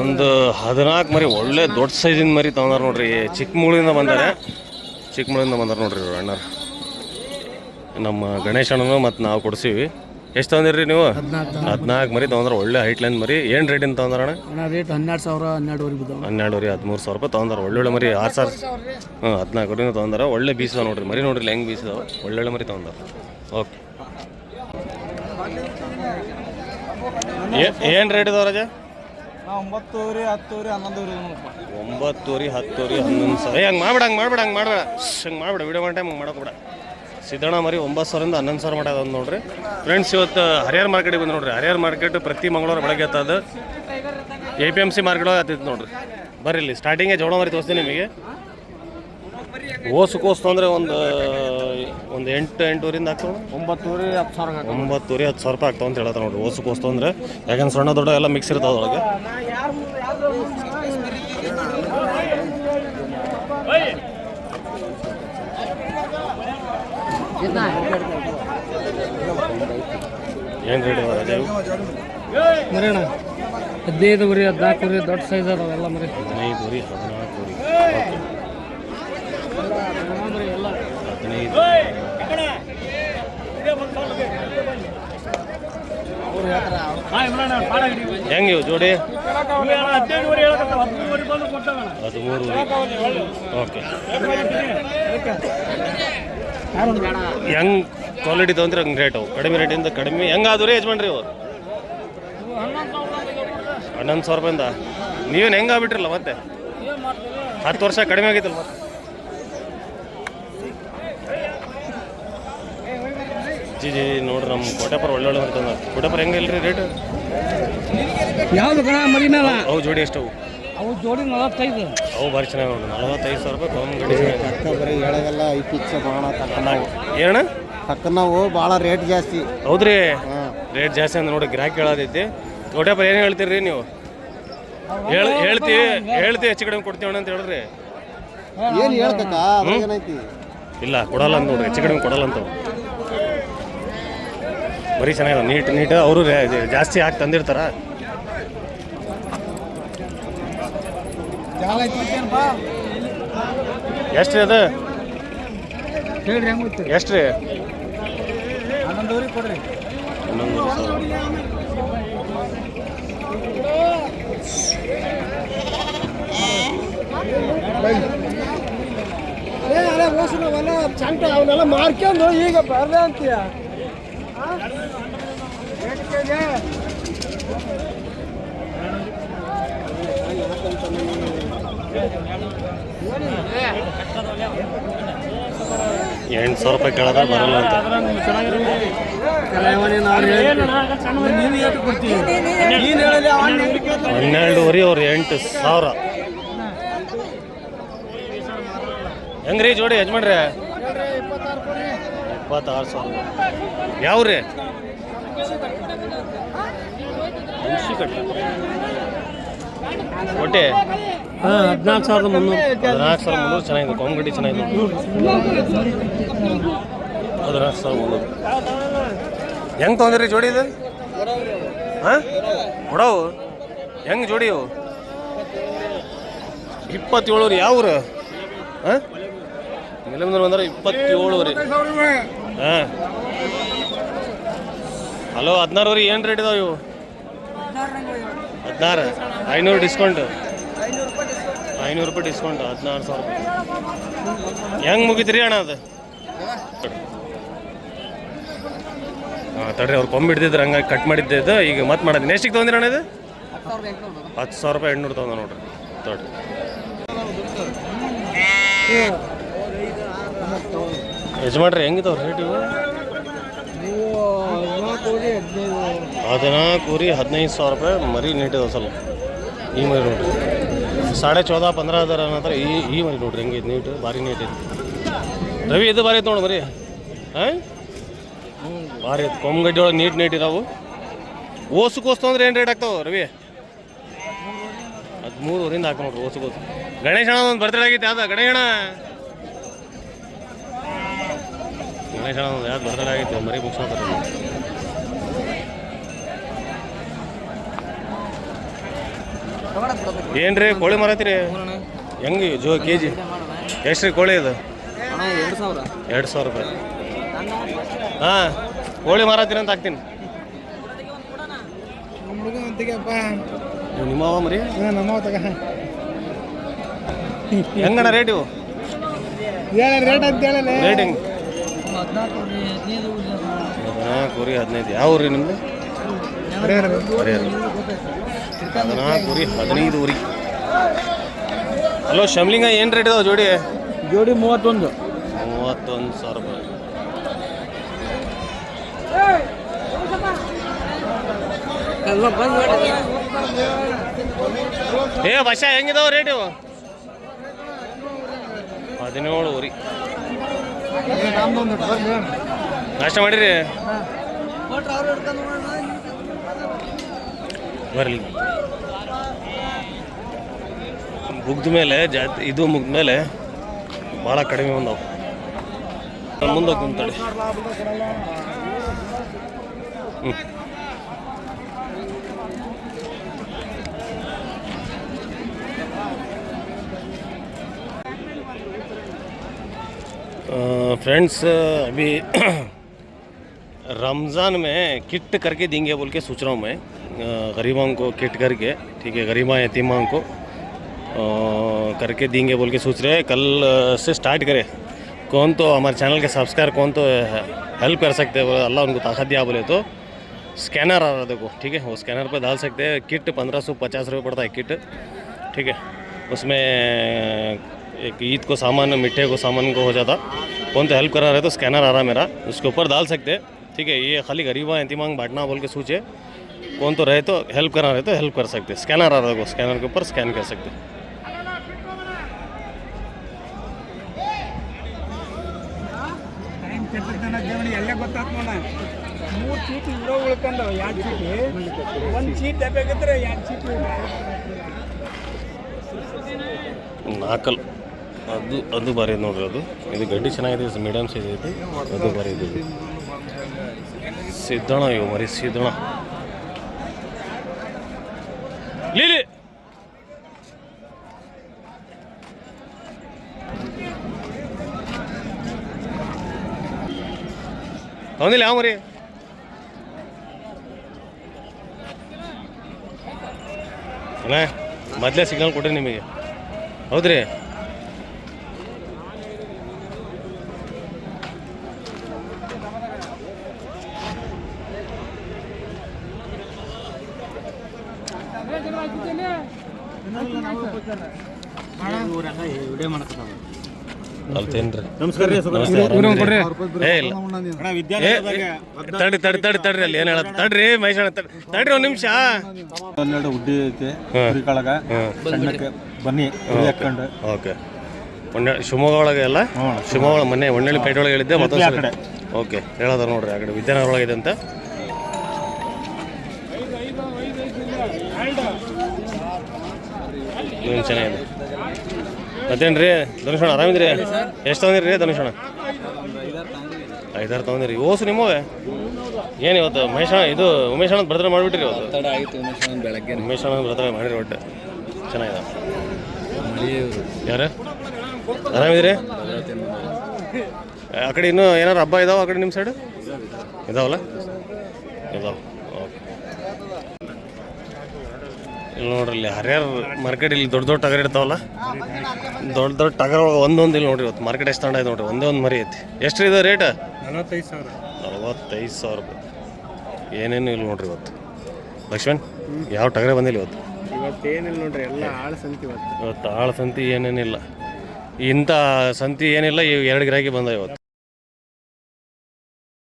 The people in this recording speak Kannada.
ಒಂದು 14 ಮರಿ ಒಳ್ಳೆ ದೊಡ್ಡ ಸೈಜಿನ ಮರಿ ತಗೊಂಡಾರ ನೋಡ್ರಿ. ಚಿಕ್ಕಮೂಳಿಂದ ಬಂದಾರೆ ನೋಡ್ರಿ ಇವ್ರು ಅಣ್ಣಾರ. ನಮ್ಮ ಗಣೇಶ ಅಣ್ಣನು ಮತ್ತು ನಾವು ಕೊಡ್ಸೀವಿ. ಎಷ್ಟು ತಗೊಂಡಿರಿ ನೀವು? 14 ಮರಿ ತಗೊಂಡ್ರೆ. ಒಳ್ಳೆ ಹೈಟ್ ಲೈನ್ ಮರಿ. ಏನು ರೇಟಿಂದ ತಗೊಂಡಾರಣ? ರೇಟ್ 12,000 12,500 13,000 ರೂಪಾಯಿ ತಗೊಂಡಾರ. ಒಳ್ಳೊಳ್ಳೆ ಮರಿ 6,000 14 ವರೆಗೂ ತಗೊಂಡಾರ. ಒಳ್ಳೆ ಬೀಸದ ನೋಡ್ರಿ ಮರಿ. ನೋಡ್ರಿ ಹೆಂಗೆ ಬೀಸದಾವ. ಒಳ್ಳೊಳ್ಳೆ ಮರಿ ತಗೊಂಡಾರ. ಓಕೆ, ಏನು ರೇಟ್ ಇದಾವ ರಾಜ? 9,000 10,000 11,000 9,000 10,000 11,000. ಹಂಗೆ ಮಾಡ್ಬೇಡ ವಿಡಿಯೋ ಮಾಡೋ ಟೈಮ್ ಹಂಗೆ ಮಾಡೋಕೆ ಸಿದ್ದಣ್ಣ ಮರಿ 9,000ರಿಂದ 11,000 ಮಾಡೋದು ಒಂದು ನೋಡ್ರಿ ಫ್ರೆಂಡ್ಸ್. ಇವತ್ತು ಹರಿಹರ ಮಾರ್ಕೆಟಿಗೆ ಬಂದು ನೋಡ್ರಿ. ಹರಿಹರ ಮಾರ್ಕೆಟ್ ಪ್ರತಿ ಮಂಗಳವಾರ ಬೆಳಗ್ಗೆ ಎತ್ತದ APMC ಮಾರ್ಕೆಟ್ ಆಗ್ತೈತೆ ನೋಡ್ರಿ. ಬರ್ರಿ ಇಲ್ಲಿ ಸ್ಟಾರ್ಟಿಂಗೇ ಜೋಳ ಮರಿ ತೋರಿಸ್ತೀನಿ ನಿಮಗೆ. ಕೋಸು ತೊಂದರೆ ಒಂದು 8-8ರಿಂದ ಆಗ್ತಾವ. 9,000 10,000 9,000 10,000 ರೂಪಾಯಿ ಆಗ್ತಾವ ಅಂತ ಹೇಳ್ತಾರೆ ನೋಡ್ರಿ. ಕೋಸು ತೊಂದರೆ ಯಾಕಂದ್ರೆ ಸಣ್ಣ ದೊಡ್ಡ ಎಲ್ಲ ಮಿಕ್ಸ್ ಇರ್ತಾವ ಅದ್ರೊಳಗೆ. ಏನು ರೇಟ್ ಇವ ರಾಜ? 15 ಮರಿ 14 ಮರಿ ದೊಡ್ಡ ಸೈಜ್ ಅದಾವೆಲ್ಲ ಮರಿ. 15 ಮರಿ 14 ಮರಿ 15. ಹೆಂಗೆ ಇವು ಜೋಡಿ? 13 ಓಕೆ. ಹೆಂಗೆ ಕ್ವಾಲಿಟಿ ತೊಗೊಂಡ್ರೆ ಹಂಗೆ ರೇಟ್ ಅವು. ಕಡಿಮೆ ರೇಟಿಂದ ಕಡಿಮೆ ಹೆಂಗೆ ಆದ್ರಿ ಯಜಮಾನ್ರಿ ಅವ್ರು? 11,000 ರೂಪಾಯಿಂದ ನೀವೇನು ಹೆಂಗೆ ಆಗ್ಬಿಟ್ರಲ್ಲ ಮತ್ತೆ 10 ವರ್ಷ ಕಡಿಮೆ ಆಗಿತ್ತಲ್ಲ ಮತ್ತೆ. ಜಿ ನೋಡ್ರಿ ನಮ್ಮ ಕೋಟೆಪುರ ಒಳ್ಳೊಳ್ಳೆ ಬರ್ತಂದ. ಕೋಟೆಪುರ ಹೆಂಗೆ ಇಲ್ರಿ ರೇಟ್? ಯಾವ್ದು ಕಣ ಮರಿನಲ್ಲ ಅವು ಜೋಡಿ ಎಷ್ಟು? ಅವು ಜೋಡಿ 45. ಅವು ಭಾರಿ ಚೆನ್ನಾಗಿ ನೋಡ್ರಿ. 45,000 ರೂಪಾಯಿ ಕಮ್ಮಿ ಗಡಿ ಹೇಳೋದೆಲ್ಲ ಐಪಿಚ್ಚ ಭಾಳ ಏನ ನಾವು ಭಾಳ ರೇಟ್ ಜಾಸ್ತಿ. ಹೌದ್ರಿ, ರೇಟ್ ಜಾಸ್ತಿ ಅಂದ್ರೆ ನೋಡಿ ಗಿರಾಕಿ ಹೇಳೋದೈತಿ. ಕೋಟೆಪುರ ಏನು ಹೇಳ್ತೀರಿ ನೀವು? ಹೇಳ್ತೀವಿ ಹೆಚ್ಚು ಕಡಿಮೆ ಕೊಡ್ತೀವಿ ಅಂತ ಹೇಳ್ರಿ. ಏನು ಹೇಳ್ತಕ್ಕ ಏನೈತಿ? ಇಲ್ಲ ಕೊಡಲ್ಲ ಅಂತ ನೋಡ್ರಿ. ಹೆಚ್ಚು ಕಡಿಮೆ ಕೊಡಲ್ಲ ಅಂತ. ಬರೀ ಚೆನ್ನಾಗಿದೆ ನೀಟ್ ಅವರು ಜಾಸ್ತಿ ಹಾಕಿ ತಂದಿರ್ತಾರ. ಎಷ್ಟು ರೀ ಅದು? ಎಷ್ಟು ರೀ? 11,000 ಕೊಡ್ರಿ. 11,000. ಅವನ್ನೆಲ್ಲ ಮಾರ್ಕೊಂಡು ಈಗ ಬರ್ದೆ ಅಂತೀಯ. $8,000 ರೂಪಾಯಿ ಕೇಳಿದ್ರೆ ಬರಲ್ಲ ಅಂತ. 12,500 ಅವ್ರು 8,000. ಹೆಂಗ್ರಿ ಜೋಡಿ ಯಜಮಾನ್ರಿ? 26,000. ಯಾವ್ರಿ? ಒಟ್ಟೆ 14,300. 14,300 ಚೆನ್ನಾಗಿದೆ. ಕೊಂಗಡಿ ಚೆನ್ನಾಗಿದೆ. 14,300. ಹೆಂಗೆ ತೊಗೊಂಡಿರಿ ಜೋಡಿ ಇದು? ಹಾಂ ಕೊಡವು ಹೆಂಗೆ ಜೋಡಿ ಇವು? 27 ರೀ. ಯಾವ್ರು? ಹಾಂ ನಿಲಮಂದ್ರ ಬಂದ್ರೆ 27 ರೀ. ಹಾಂ ಹಲೋ 16 ರೀ. ಏನು ರೇಟ್ ಇದಾವೆ ಇವು? 16. 500 ಡಿಸ್ಕೌಂಟ್. 500 ರೂಪಾಯಿ ಡಿಸ್ಕೌಂಟ್. 16,000 ರೂಪಾಯಿ. ಹೆಂಗೆ ಮುಗಿದ್ರಿ ಅಣ್ಣ ಅದು? ಹಾಂ ತಡ್ರಿ ಅವ್ರು ಕೊಂಬ್ ಹಿಡ್ದಿದ್ರು ಹಂಗಾಗಿ ಕಟ್ ಮಾಡಿದ್ದೆ. ಈಗ ಮತ್ತೆ ಮಾಡೋದು. ಎಷ್ಟಿಗೆ ತೊಗೊಂಡಿರಿ ಅಣ್ಣ ಇದು? 10,000 ರೂಪಾಯಿ 800 ತೊಗೊಂಡ ನೋಡ್ರಿ. ತಡ್ರಿ ಯಜಮಾನ್ರಿ ಹೆಂಗಿದಾವ್ರಿ ರೇಟ್ ಇವು? 14 15,000 ರೂಪಾಯಿ ಮರಿ ನೀಟ್ ಇದಾವೆ ಸ್ವಲ್ಪ. ಈ ಮರಿ ನೋಡ್ರಿ 14,500-15,000 ಅನ್ನತ್ರ. ಈ ಮರಿ ನೋಡ್ರಿ ಹೆಂಗೈತೆ ನೀಟ್. ಭಾರಿ ನೀಟ್ ಐತಿ ರವಿ. ಇದು ಭಾರಿ ಐತೆ ನೋಡಿ ಮರಿ. ಹಾಂ ಭಾರಿ ಐತೆ. ಕೊಂಗಡ್ಡಿ ಒಳಗೆ ನೀಟ್ ಇದಾವು. ಓಸು ತೊಂದ್ರೆ ಏನು ರೇಟ್ ಆಗ್ತಾವೆ ರವಿ? 13,000ರಿಂದ ಹಾಕಿ ನೋಡ್ರಿ ಓಸು ಕೋಸು. ಗಣೇಶಣ್ಣ ಒಂದು ಬರ್ತಡೇ ಆಗೈತೆ. ಯಾವ್ದು ಗಣೇಶಣ್ಣ? ಗಣೇಶಣ್ಣ ಒಂದು ಯಾವ್ದು ಬರ್ತಡೇ ಆಗೈತೆ. ಮರಿ ಮುಗಿಸ್ತಾರೆ. ಏನು ರೀ ಕೋಳಿ ಮಾರತ್ತೀರಿ ಹೆಂಗೆ ಕೆ ಜಿ ಎಷ್ಟು ರೀ ಕೋಳಿ ಇದು 2,000 ರೂಪಾಯಿ. ಹಾಂ ಕೋಳಿ ಮಾರತ್ತೀರಿ ಅಂತ ಹಾಕ್ತೀನಿ. ನಿಮ್ಮವ ಮರಿ ನಮ್ಮವ ತಗ ಹೆಂಗಣ್ಣ ರೇಟ್ ಇವು? ರೇಟ್ ಅಂತ ಹೇಳಲ್ಲ. ರೇಟಿಂಗ್ 15 ಯಾವ ಊರಿ ನಿಮ್ಮದು? 15 ಊರಿ. ಹಲೋ ಶಮ್ಲಿಂಗ ಏನು ರೇಟ್ ಇದಾವೆ ಜೋಡಿ? ಜೋಡಿ 31. 31,000 ರೂಪಾಯಿ. ಏ ಬಸ ಹೆಂಗಿದಾವ ರೇಟ್ ಇವು? 17 ಊರಿ. ನಾಷ್ಟ ಮಾಡಿರಿ ಬರಲಿ. ಮುಗ್ದ ಮೇಲೆ ಇದು ಮುಗ್ದ ಮೇಲೆ ಭಾಳ ಕಡಿಮೆ ಬಂದವು. ಮುಂದೆ ಹೋಗ್ತೀನಿ ತಡಿ. फ्रेंड्स अभी रमज़ान में किट करके देंगे बोल के सोच रहा हूँ मैं, गरीबों को किट करके, ठीक है, गरीबा यतीमा को करके देंगे बोल के सोच रहे हैं. कल से स्टार्ट करें. कौन तो हमारे चैनल के सब्सक्राइबर कौन तो हेल्प कर सकते हैं, अल्लाह उनको ताकत दिया बोले तो स्कैनर आ रहा है देखो, ठीक है, वो स्कैनर पे डाल सकते हैं. किट 1550 रुपये पड़ता है किट, ठीक है. उसमें एक ईद को सामान, मिठे को सामान को हो जाता. कौन तो हेल्प करा रहे तो स्कैनर आ रहा है मेरा, उसके ऊपर डाल सकते हैं, ठीक है. ये खाली गरीबा यतीमांग बांटना बोल के सोचे. कौन तो रहे तो हेल्प करा रहे तो हेल्प कर सकते. स्कैनर आ रहा है, स्कैनर के ऊपर स्कैन कर सकते. ಎಲ್ಲ ಗೊತ್ತಾತ್ ನೋಡ. 3 ಚೀಟಿ ಇರೋ ಉಳ್ಕೊಂಡವ, 2 ಚೀಟಿ 1 ಚೀಟ್ ಬೇಕಾಗಿದ್ರೆ 2 ಚೀಟಿ ನಾಲ್ಕಲ್ ಅದು ಬಾರಿ ನೋಡ್ರಿ. ಅದು ಇದು ಗಡ್ಡಿ ಚೆನ್ನಾಗಿದೆ, ಮೀಡಿಯಮ್ ಸೈಜ್ ಐತಿ, ಅದು ಬಾರಿ ಇದು ಸಿದ್ದಣ. ಇವು ಮರಿ ಸಿದ್ದಣ ಲೀಲಿ. ಹೌದಿಲ್ಲ ಯಾವ ಮರಿ? ಅಣ್ಣ ಮೊದಲೇ ಸಿಗ್ನಲ್ ಕೊಡ್ರಿ ನಿಮಗೆ, ಹೌದ್ರಿ? ಅಲ್ತೇನ್ರಿ? ನಮಸ್ಕಾರ ರೀ. ಏ ಇಲ್ಲ ತಡ್ರಿ ತಡ್ರಿ ತಡ್ರಿ ತಡ್ರಿ, ಅಲ್ಲಿ ಏನು ಹೇಳ ತಡ್ರಿ ಮಹೇಶಣ್ಣ, ತಡ್ರಿ ಒಂದು ನಿಮಿಷ. 12 ಉಡ್ಡಿ ಐತೆ ಕುರಿಕಾಳಗ ಸಣ್ಣಕ್ಕೆ ಬನ್ನಿ ಹಾಕೊಂಡು. ಓಕೆ. ಶಿವಮೊಗ್ಗ ಒಳಗೆ ಅಲ್ಲ? ಶಿವಮೊಗ್ಗ ಮೊನ್ನೆ ಒಣ್ಣೆಳ್ಳಿ ಪೇಟೆ ಒಳಗೆ ಹೇಳಿದ್ದೆ ಮತ್ತೊಂದು. ಓಕೆ ಹೇಳೋದ ನೋಡ್ರಿ, ಆ ಕಡೆ ವಿದ್ಯಾನಗರ ಒಳಗಿದೆ ಅಂತ. ಏನು ಚೆನ್ನಾಗಿದೆ. ಮತ್ತೇನು ರೀ ಧನುಷಣ್ಣ, ಆರಾಮಿದ್ರಿ? ಎಷ್ಟು ತೊಗೊಂಡಿರಿ ರೀ ಧನುಷಣ್ಣ? 5-6 ತೊಗೊಂಡಿರಿ. ಓಸು ನಿಮ್ಮವೇ ಏನು ಇವತ್ತು? ಮಹೇಶಣ್ಣ ಇದು ಉಮೇಶಣ್ಣ ಬರ್ತಾರೆ ಮಾಡಿಬಿಟ್ರಿ ಇವತ್ತು? ಉಮೇಶಣ್ಣ ಬರ್ತಾರೆ ಮಾಡಿರಿ ಒಟ್ಟು. ಚೆನ್ನಾಗಿದೆ. ಯಾರು ಆರಾಮಿದ್ರಿ? ಆ ಕಡೆ ಇನ್ನೂ ಏನಾರು ಹಬ್ಬ ಇದಾವೆ ಆ ಕಡೆ ನಿಮ್ಮ ಸೈಡು? ಇದಾವಲ್ಲ? ಇದಾವೆ. ಓಕೆ. ಇಲ್ಲಿ ನೋಡ್ರಿ, ಇಲ್ಲಿ ಹರಿಯಾರ್ ಮಾರ್ಕೆಟ್, ಇಲ್ಲಿ ದೊಡ್ಡ ದೊಡ್ಡ ಟಗರ್ ಇರ್ತಾವಲ್ಲ, ದೊಡ್ಡ ದೊಡ್ಡ ಟಗರ್ ಒಳಗೆ ಒಂದೊಂದು ಇಲ್ಲಿ ನೋಡ್ರಿ. ಇವತ್ತು ಮಾರ್ಕೆಟ್ ಎಷ್ಟು ತಂಡ ಇದೆ ನೋಡ್ರಿ, ಒಂದೇ ಒಂದು ಮರಿ ಐತಿ. ಎಷ್ಟು ಇದೆ ರೇಟ್? 45,000 ರೂಪಾಯಿ. ಏನೇನು ಇಲ್ಲ ನೋಡ್ರಿ ಇವತ್ತು. ಲಕ್ಷ್ಮಣ್ ಯಾವ ಟಗರೇ ಬಂದಿಲ್ಲ ಇವತ್ತು? ಇವತ್ತೇನಿಲ್ಲ ನೋಡ್ರಿ, ಎಲ್ಲ ಆಳ ಸಂತಿ. ಇವತ್ತು ಆಳ ಸಂತಿ ಏನೇನಿಲ್ಲ, ಇಂಥ ಸಂತಿ ಏನಿಲ್ಲ. 2 ಗಿರಾಕಿ ಬಂದ ಇವತ್ತು.